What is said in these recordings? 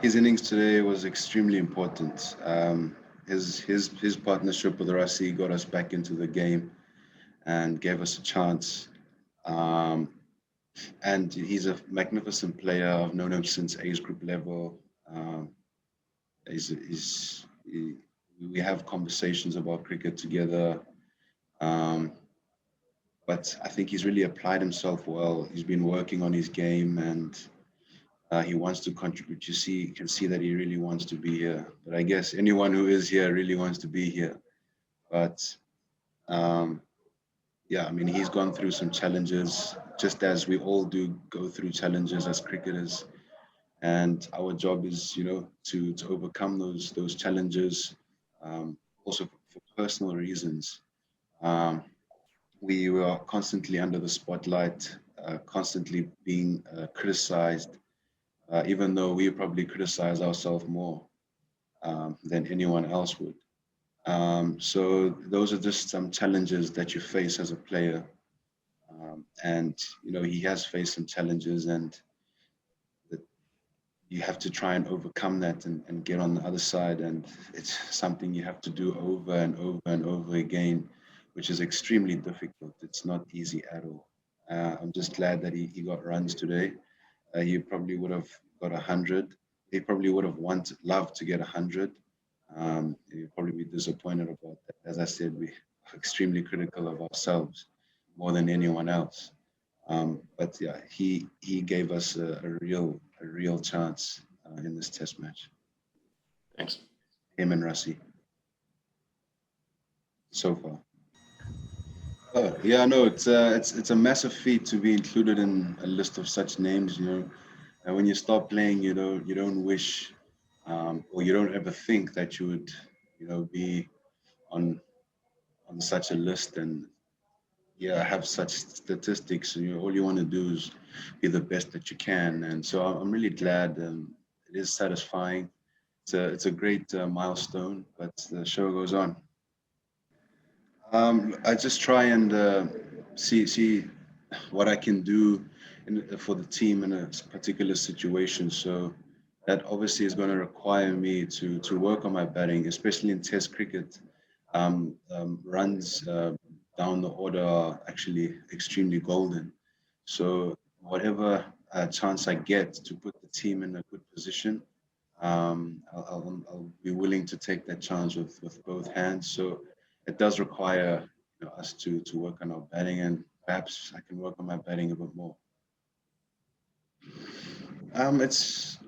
His innings today was extremely important. His partnership with Rassi got us back into the game and gave us a chance. Um, and he's a magnificent player. I've known him since age group level. Um, we have conversations about cricket together. Um, but I think he's really applied himself well. He's been working on his game and he wants to contribute. You can see that he really wants to be here. But I guess anyone who is here really wants to be here. But um, yeah, I mean, he's gone through some challenges, just as we all do go through challenges as cricketers. And our job is, to overcome those challenges. Also for personal reasons. Um, we were constantly under the spotlight, constantly being criticized, even though we probably criticize ourselves more than anyone else would. So those are just some challenges that you face as a player. And, he has faced some challenges and that you have to try and overcome that and get on the other side. And it's something you have to do over and over and over again, which is extremely difficult. It's not easy at all. I'm just glad that he got runs today. He probably would have got 100. He probably would have loved to get 100. He'd probably be disappointed about that. As I said, we are extremely critical of ourselves more than anyone else. But yeah, he gave us a real chance in this test match. Thanks. Him and Rassi so far. Oh yeah, no, it's a massive feat to be included in a list of such names. And when you start playing, you don't wish, or you don't ever think that you would, be on such a list and yeah, have such statistics. All you want to do is be the best that you can. And so I'm really glad. It is satisfying. It's a great milestone, but the show goes on. I just try and see what I can do for the team in a particular situation. So that obviously is going to require me to work on my batting, especially in Test cricket. Runs down the order are actually extremely golden. So whatever chance I get to put the team in a good position, I'll be willing to take that chance with both hands. So it does require us to work on our batting, and perhaps I can work on my batting a bit more. It's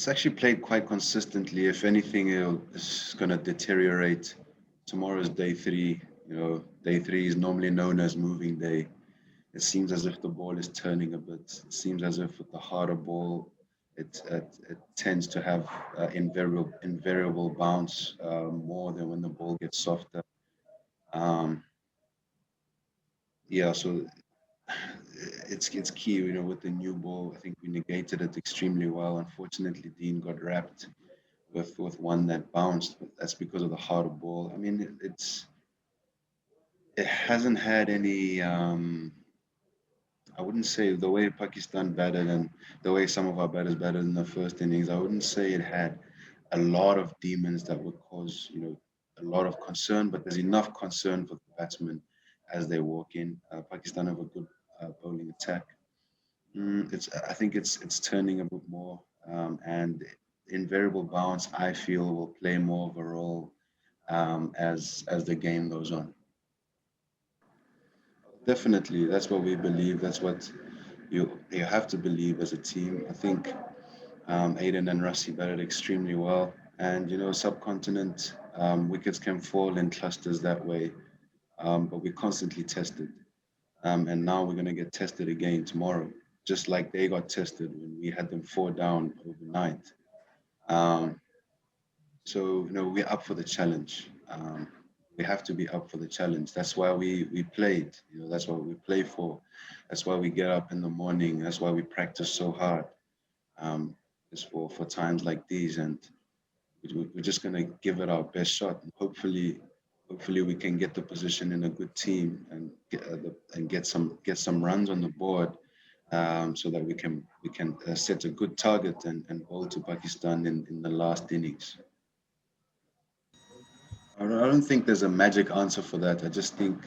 actually played quite consistently. If anything, it's going to deteriorate. Tomorrow's day three. Day three is normally known as moving day. It seems as if the ball is turning a bit. It seems as if with the harder ball, it tends to have invariable bounce more than when the ball gets softer. Um, yeah, so it's key, with the new ball. I think we negated it extremely well. Unfortunately, Dean got wrapped with one that bounced. But that's because of the harder ball. I mean, it hasn't had any. I wouldn't say the way Pakistan batted and the way some of our batters batted in the first innings. I wouldn't say it had a lot of demons that would cause a lot of concern. But there's enough concern for the batsmen as they walk in. Pakistan have a good bowling attack. I think it's turning a bit more, and invariable bounce. I feel will play more of a role as the game goes on. Definitely, that's what we believe. That's what you have to believe as a team. I think Aiden and Rassi batted extremely well, and subcontinent wickets can fall in clusters that way, but we constantly tested. And now we're going to get tested again tomorrow, just like they got tested when we had them four down overnight. Um, so, we're up for the challenge. We have to be up for the challenge. That's why we played. That's what we play for. That's why we get up in the morning. That's why we practice so hard. Um, it's for times like these, and we're just going to give it our best shot. And hopefully we can get the position in a good team and get some runs on the board so that we can set a good target and bowl to Pakistan in the last innings. I don't think there's a magic answer for that. I just think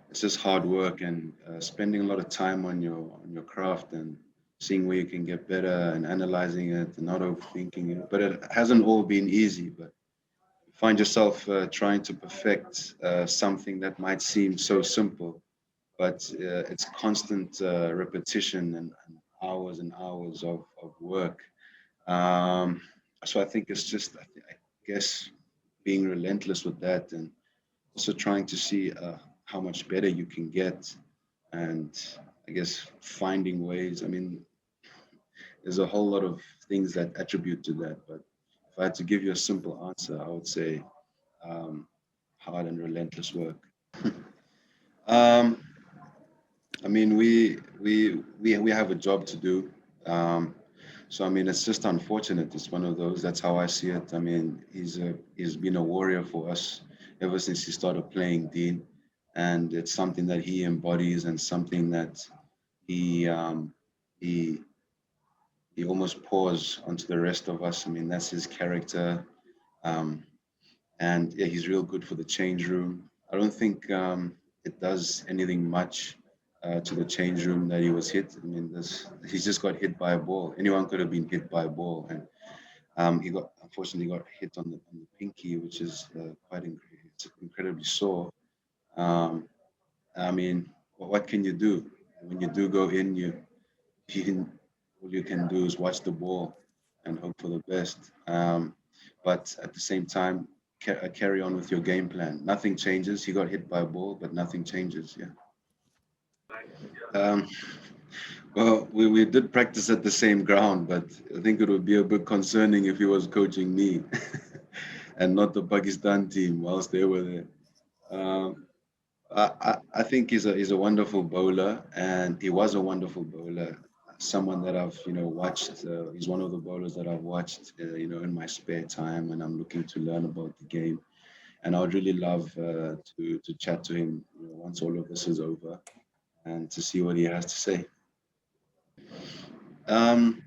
it's just hard work and spending a lot of time on your craft and seeing where you can get better and analyzing it and not overthinking it. But it hasn't all been easy. But you find yourself trying to perfect something that might seem so simple, but it's constant repetition and hours and hours of work. Um, so I think it's just, I guess, being relentless with that and also trying to see how much better you can get and I guess finding ways. I mean, there's a whole lot of things that attribute to that, but if I had to give you a simple answer, I would say um, hard and relentless work. um, I mean, we have a job to do. Um, so I mean, it's just unfortunate. It's one of those. That's how I see it. I mean, he's been a warrior for us ever since he started playing Dean, and it's something that he embodies and something that he um, he he almost pours onto the rest of us. I mean, that's his character. Um, and yeah, he's real good for the change room. I don't think it does anything much to the change room that he was hit. I mean, he's just got hit by a ball. Anyone could have been hit by a ball, and he got unfortunately got hit on the pinky, which is it's incredibly sore. Um, I mean, what can you do when you do go in? You all you can do is watch the ball and hope for the best. But at the same time, carry on with your game plan. Nothing changes. He got hit by a ball, but nothing changes. Yeah. Um, well, we did practice at the same ground, but I think it would be a bit concerning if he was coaching me and not the Pakistan team whilst they were there. Um, I think he's a wonderful bowler, and he was a wonderful bowler. Someone that I've watched. He's one of the bowlers that I've watched in my spare time when I'm looking to learn about the game. And I would really love to chat to him once all of this is over and to see what he has to say. Um,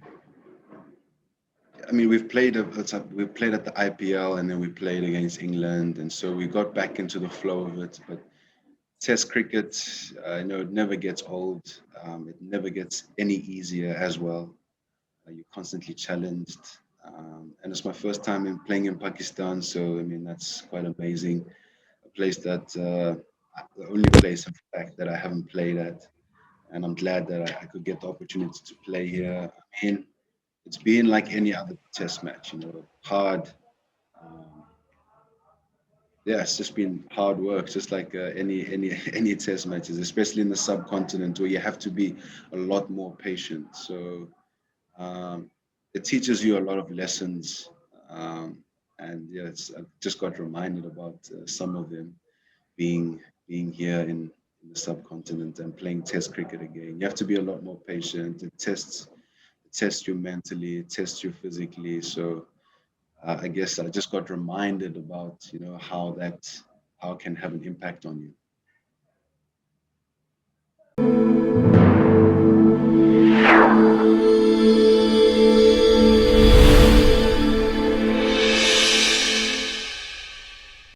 I mean, we've played at the IPL and then we played against England, and so we got back into the flow of it. But Test cricket, it never gets old. It never gets any easier as well. You're constantly challenged. And it's my first time in playing in Pakistan, so I mean, that's quite amazing. A place that, the only place, in fact, that I haven't played at. And I'm glad that I could get the opportunity to play here. I mean, it's been like any other test match, hard. Um, Yeah, it's just been hard work, just like any any test matches, especially in the subcontinent where you have to be a lot more patient. So um, it teaches you a lot of lessons, um, and yeah, I just got reminded about some of them being being here in the subcontinent and playing test cricket again. You have to be a lot more patient. It tests you mentally, it tests you physically. So I guess I just got reminded about how it can have an impact on you.